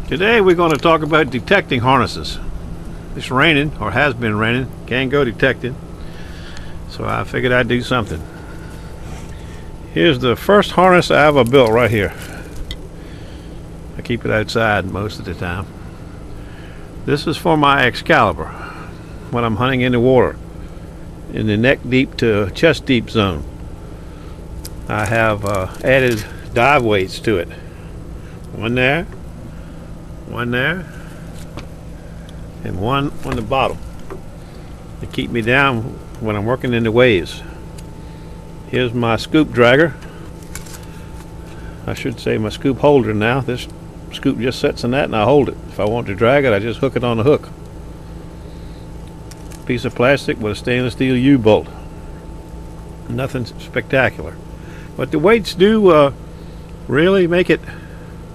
Today we're going to talk about detecting harnesses. It's raining, or has been raining, can't go detecting, so I figured I'd do something. Here's the first harness I ever built right here. I keep it outside most of the time. This is for my Excalibur when I'm hunting in the water in the neck deep to chest deep zone. I have added dive weights to it. One there, and one on the bottom to keep me down when I'm working in the waves. Here's my scoop dragger. I should say my scoop holder now. This scoop just sits in that and I hold it. If I want to drag it, I just hook it on the hook. Piece of plastic with a stainless steel U-bolt. Nothing spectacular, but the weights do really make it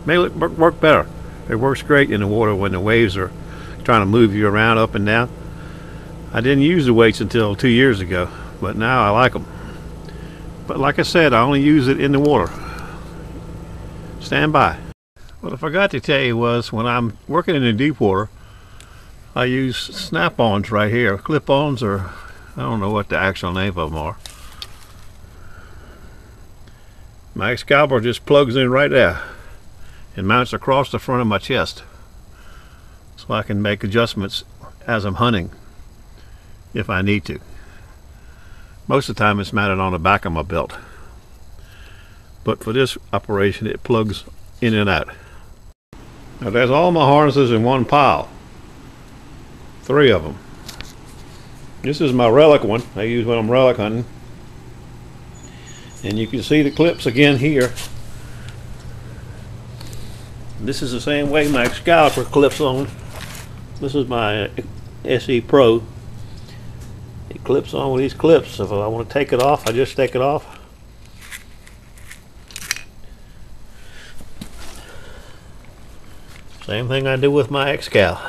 work better. It works great in the water when the waves are trying to move you around up and down. I didn't use the weights until 2 years ago, but now I like them. But like I said, I only use it in the water. Stand by. What I forgot to tell you was when I'm working in the deep water, I use snap-ons right here, clip-ons, or I don't know what the actual name of them are. My Excalibur just plugs in right there and mounts across the front of my chest, so I can make adjustments as I'm hunting if I need to. Most of the time it's mounted on the back of my belt, but for this operation it plugs in and out. Now there's all my harnesses in one pile, 3 of them. This is my relic one I use when I'm relic hunting, and you can see the clips again here. This is the same way my Excalibur clips on. This is my SE Pro. It clips on with these clips. So if I want to take it off, I just take it off. Same thing I do with my Excal.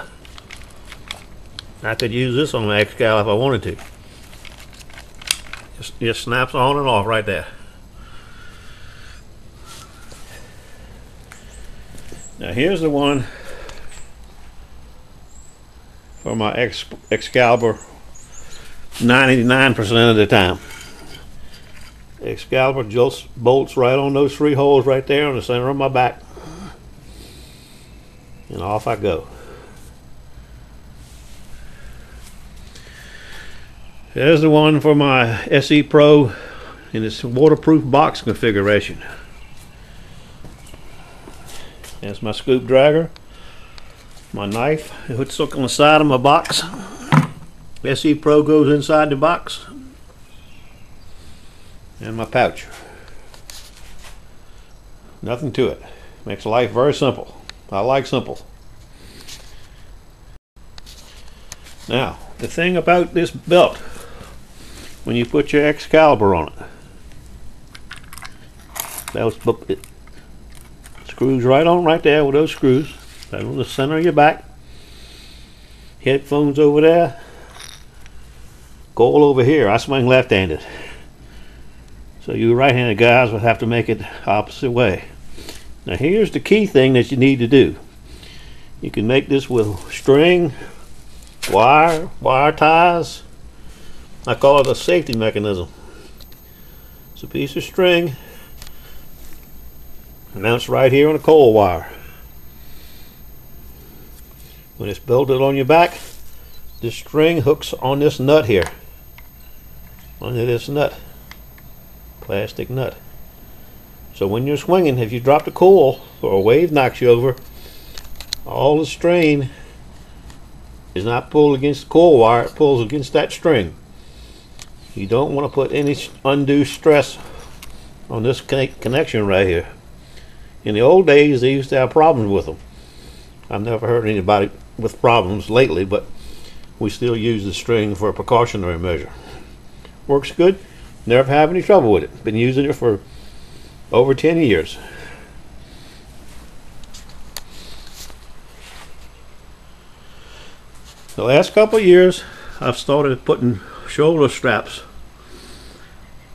I could use this on my Excal if I wanted to. Just snaps on and off right there. Now here's the one for my Excalibur 99% of the time. Excalibur just bolts right on those 3 holes right there in the center of my back. And off I go. There's the one for my SE Pro in its waterproof box configuration. There's my scoop dragger, my knife, it's stuck on the side of my box. SE Pro goes inside the box, and my pouch. Nothing to it. Makes life very simple. I like simple. Now, the thing about this belt, when you put your Excalibur on it, screws right on right there with those screws, right on the center of your back. Headphones over there. Goal over here. I swing left-handed, so you right-handed guys would have to make it opposite way. Now here's the key thing that you need to do. You can make this with string, wire ties. I call it a safety mechanism. It's a piece of string mounts right here on a coil wire. When it's belted on your back, this string hooks on this nut here, under this nut, plastic nut. So when you're swinging, if you drop the coil or a wave knocks you over, all the strain is not pulled against the coil wire, it pulls against that string. You don't want to put any undue stress on this connection right here. In the old days, they used to have problems with them. I've never heard anybody with problems lately, but we still use the string for a precautionary measure. Works good. Never have any trouble with it. Been using it for over 10 years. The last couple of years, I've started putting shoulder straps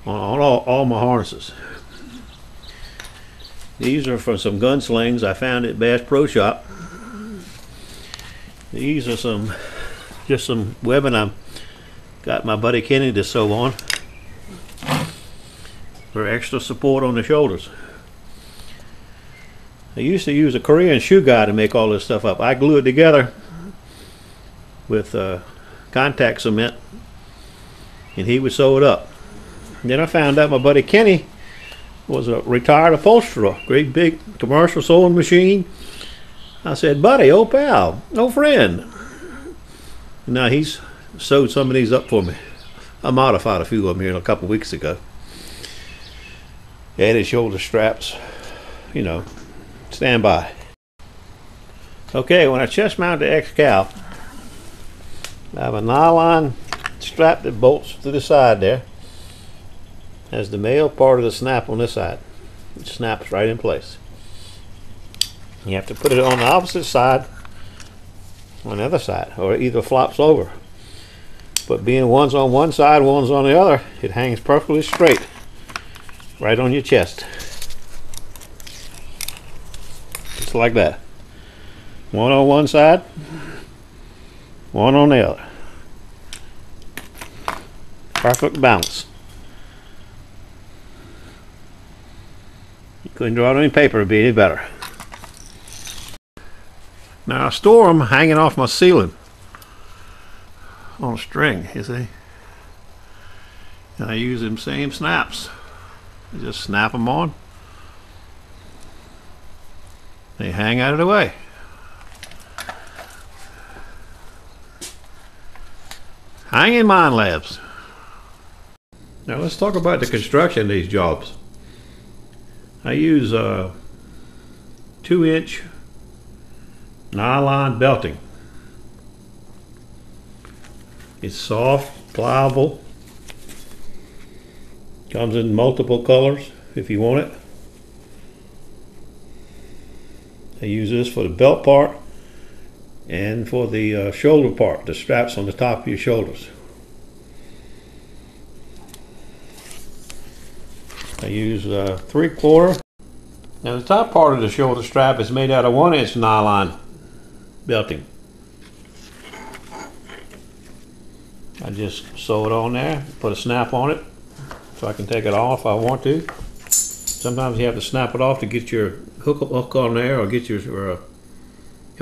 on all my harnesses. These are from some gunslings I found at Bass Pro Shop. These are just some webbing I got my buddy Kenny to sew on for extra support on the shoulders. I used to use a Korean shoe guy to make all this stuff up. I glue it together with contact cement, and he would sew it up. And then I found out my buddy Kenny was a retired upholsterer, great big commercial sewing machine. I said, buddy, old pal, old friend. Now he's sewed some of these up for me. I modified a few of them here a couple weeks ago. Added shoulder straps, you know, stand by. Okay, when I chest mount the X-Cal, I have a nylon strap that bolts to the side there. Has the male part of the snap on this side. It snaps right in place. You have to put it on the opposite side on the other side, or it either flops over. But being one's on one side, one's on the other, it hangs perfectly straight right on your chest. Just like that. One on one side, one on the other. Perfect balance. You couldn't draw it on any paper to be any better. Now I store them hanging off my ceiling on a string, you see. And I use them same snaps. I just snap them on. They hang out of the way. Hanging Minelabs. Now let's talk about the construction of these jobs. I use 2-inch nylon belting. It's soft, pliable, comes in multiple colors if you want it. I use this for the belt part and for the shoulder part, the straps on the top of your shoulders. I use 3/4. Now the top part of the shoulder strap is made out of 1-inch nylon belting. I just sew it on there, put a snap on it so I can take it off if I want to. Sometimes you have to snap it off to get your hook on there, or get your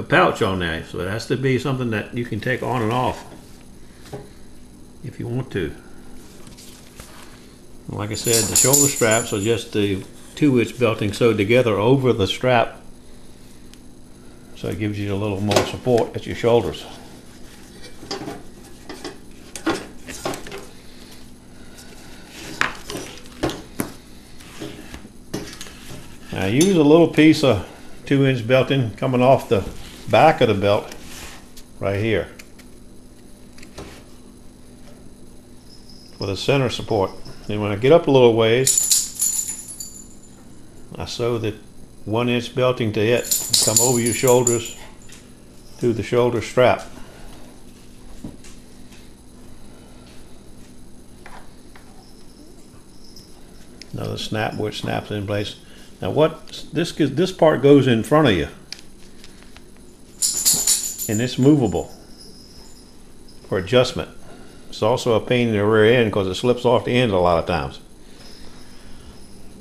pouch on there. So it has to be something that you can take on and off if you want to. Like I said, the shoulder straps are just the 2-inch belting sewed together over the strap, so it gives you a little more support at your shoulders. I use a little piece of 2-inch belting coming off the back of the belt right here for the center support. And when I get up a little ways, I sew the 1-inch belting to it, come over your shoulders through the shoulder strap. Another snap where it snaps in place. Now what this part goes in front of you, and it's movable for adjustment. It's also a pain in the rear end because it slips off the end a lot of times.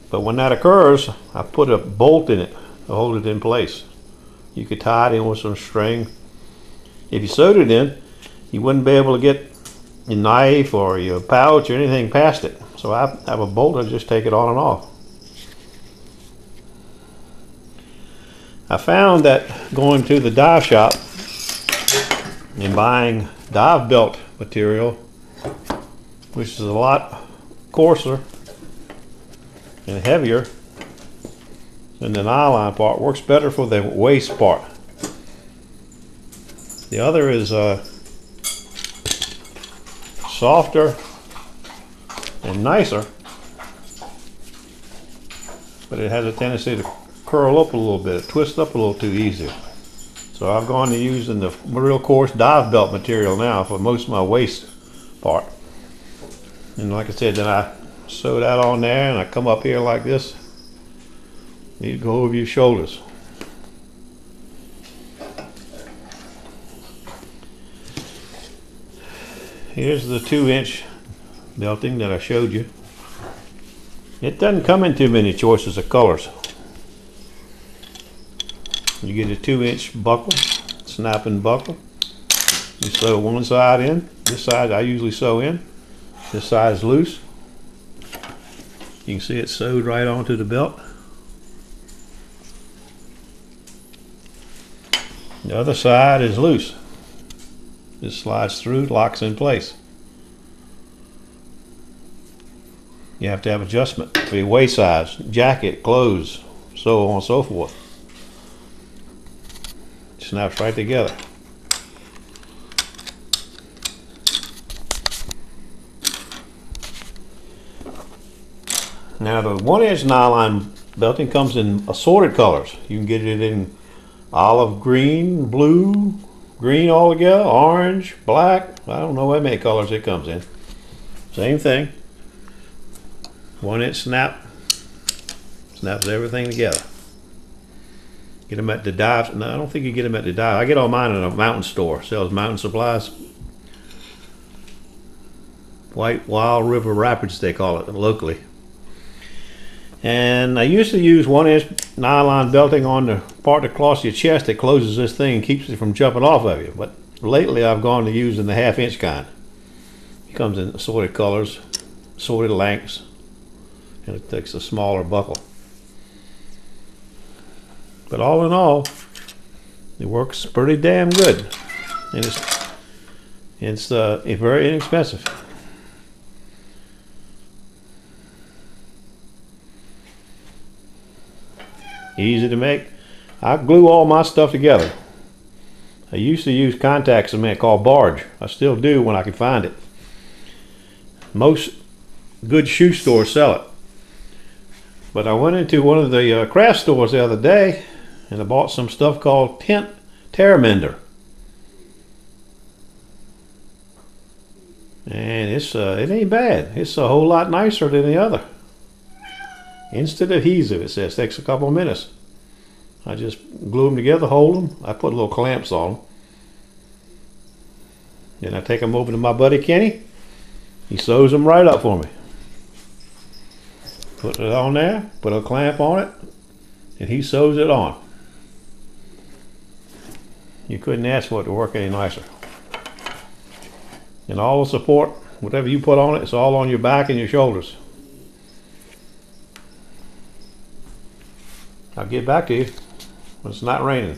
But when that occurs, I put a bolt in it to hold it in place. You could tie it in with some string. If you sewed it in, you wouldn't be able to get your knife or your pouch or anything past it. So I have a bolt, I just take it on and off. I found that going to the dive shop and buying dive belt material, which is a lot coarser and heavier than the nylon part, works better for the waist part. The other is softer and nicer, but it has a tendency to curl up a little bit, twist up a little too easy. So I've gone to using the real coarse dive belt material now for most of my waist part. And like I said, then I sew that on there and I come up here like this. You go over your shoulders. Here's the 2-inch belting that I showed you. It doesn't come in too many choices of colors. You get a 2-inch buckle, snapping buckle. You sew one side in. This side I usually sew in. This side is loose. You can see it sewed right onto the belt. The other side is loose. This slides through, locks in place. You have to have adjustment for your waist size, jacket, clothes, so on and so forth. It snaps right together. Now the 1-inch nylon belting comes in assorted colors. You can get it in olive green, blue, green all together, orange, black. I don't know what many colors it comes in. Same thing. 1-inch snap. Snaps everything together. Get them at the dive. No, I don't think you get them at the dive. I get all mine in a mountain store. Sells mountain supplies. White Wild River Rapids they call it locally. And I used to use 1-inch nylon belting on the part across your chest that closes this thing and keeps it from jumping off of you. But lately I've gone to using the 1/2-inch kind. It comes in assorted colors, assorted lengths, and it takes a smaller buckle. But all in all, it works pretty damn good. And it's very inexpensive. Easy to make. I glue all my stuff together. I used to use contact cement called Barge. I still do when I can find it. Most good shoe stores sell it. But I went into one of the craft stores the other day and I bought some stuff called Tent Tear Mender. And it ain't bad. It's a whole lot nicer than the other. Instant adhesive, it says. Takes a couple of minutes. I just glue them together, hold them. I put little clamps on them. Then I take them over to my buddy Kenny. He sews them right up for me. Put it on there, put a clamp on it, and he sews it on. You couldn't ask for it to work any nicer. And all the support, whatever you put on it, it's all on your back and your shoulders. I'll get back to you when it's not raining.